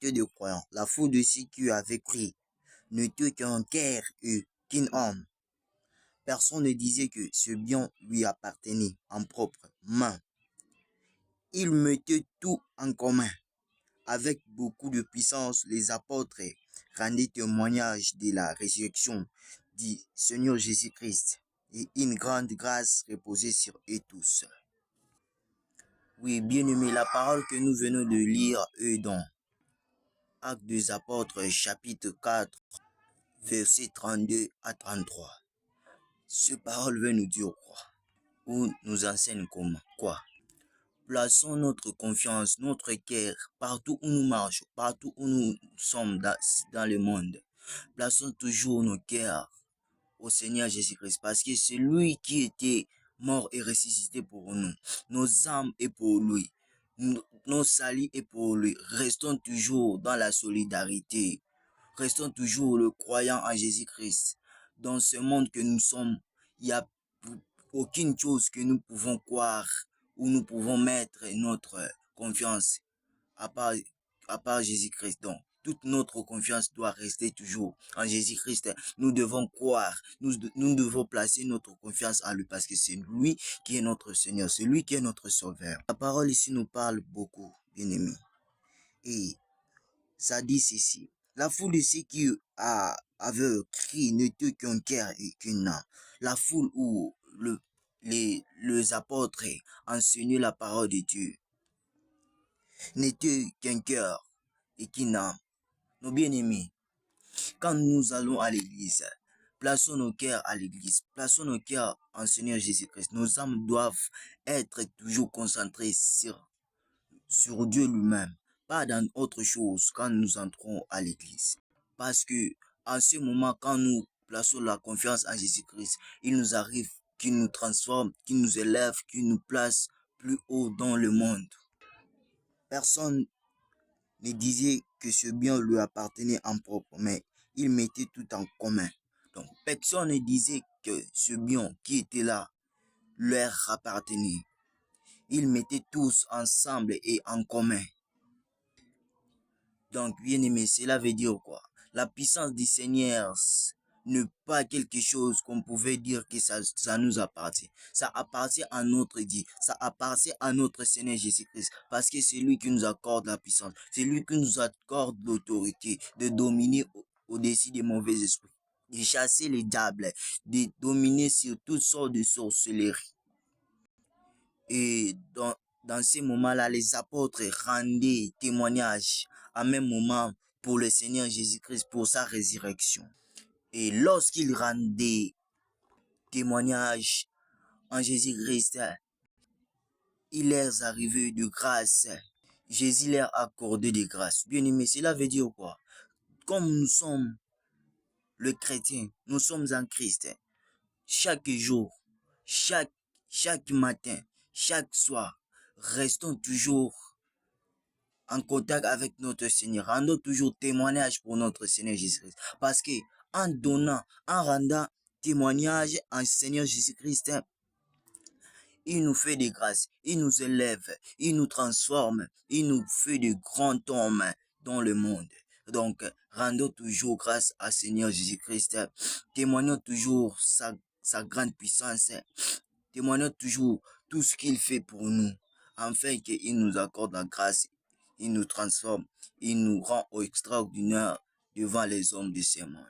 de croyants. La foule de ceux qui avaient cru n'était qu'un cœur et qu'une âme. Personne ne disait que ce bien lui appartenait en propre main. Il mettait tout en commun. Avec beaucoup de puissance, les apôtres rendaient témoignage de la résurrection du Seigneur Jésus-Christ et une grande grâce reposait sur eux tous. Oui, bien-aimés, la parole que nous venons de lire est dans Actes des Apôtres, chapitre 4, versets 32 à 33. Cette parole veut nous dire quoi? Ou nous enseigne comment? Quoi? Plaçons notre confiance, notre cœur, partout où nous marchons, partout où nous sommes dans le monde. Plaçons toujours nos cœurs au Seigneur Jésus-Christ, parce que c'est lui qui était mort et ressuscité pour nous. Nos âmes est pour lui. Nos salis est pour lui. Restons toujours dans la solidarité. Restons toujours le croyant en Jésus-Christ. Dans ce monde que nous sommes, il n'y a aucune chose que nous pouvons croire où nous pouvons mettre notre confiance à part Jésus-Christ. Donc, toute notre confiance doit rester toujours en Jésus-Christ. Nous devons croire, nous devons placer notre confiance en lui parce que c'est lui qui est notre Seigneur, c'est lui qui est notre Sauveur. La parole ici nous parle beaucoup, bien-aimés. Et ça dit ceci. La foule de ceux qui avaient crié n'était qu'un cœur et qu'une âme. La foule où les apôtres enseignaient la parole de Dieu n'était qu'un cœur et qu'une âme. Nos bien-aimés, quand nous allons à l'église, plaçons nos cœurs à l'église, plaçons nos cœurs en Seigneur Jésus-Christ. Nos âmes doivent être toujours concentrées sur Dieu lui-même, pas dans autre chose quand nous entrons à l'église. Parce que en ce moment, quand nous plaçons la confiance en Jésus-Christ, il nous arrive qu'il nous transforme, qu'il nous élève, qu'il nous place plus haut dans le monde. Personne ne disait que ce bien lui appartenait en propre, mais il mettait tout en commun. Donc, personne ne disait que ce bien qui était là leur appartenait. Ils mettaient tous ensemble et en commun. Donc, bien aimé, cela veut dire quoi? La puissance du Seigneur n'est pas quelque chose qu'on pouvait dire que ça nous appartient. Ça appartient à notre Dieu. Ça appartient à notre Seigneur Jésus-Christ. Parce que c'est lui qui nous accorde la puissance. C'est lui qui nous accorde l'autorité de dominer au-dessus des mauvais esprits. De chasser les diables. De dominer sur toutes sortes de sorcelleries. Et dans ces moments-là, les apôtres rendaient témoignage en même moment pour le Seigneur Jésus-Christ, pour sa résurrection. Et lorsqu'ils rendaient témoignage en Jésus-Christ, il leur arrivait de grâce. Jésus leur accordait de grâce. Bien aimé, cela veut dire quoi? Comme nous sommes le chrétien, nous sommes en Christ. Chaque jour, chaque matin, chaque soir, restons toujours en contact avec notre Seigneur. Rendons toujours témoignage pour notre Seigneur Jésus-Christ. Parce que en rendant témoignage en Seigneur Jésus-Christ, il nous fait des grâces, il nous élève, il nous transforme, il nous fait de grands hommes dans le monde. Donc, rendons toujours grâce à Seigneur Jésus-Christ. Témoignons toujours sa grande puissance. Témoignons toujours tout ce qu'il fait pour nous, afin qu'il nous accorde la grâce, il nous transforme, il nous rend extraordinaire devant les hommes de ce monde.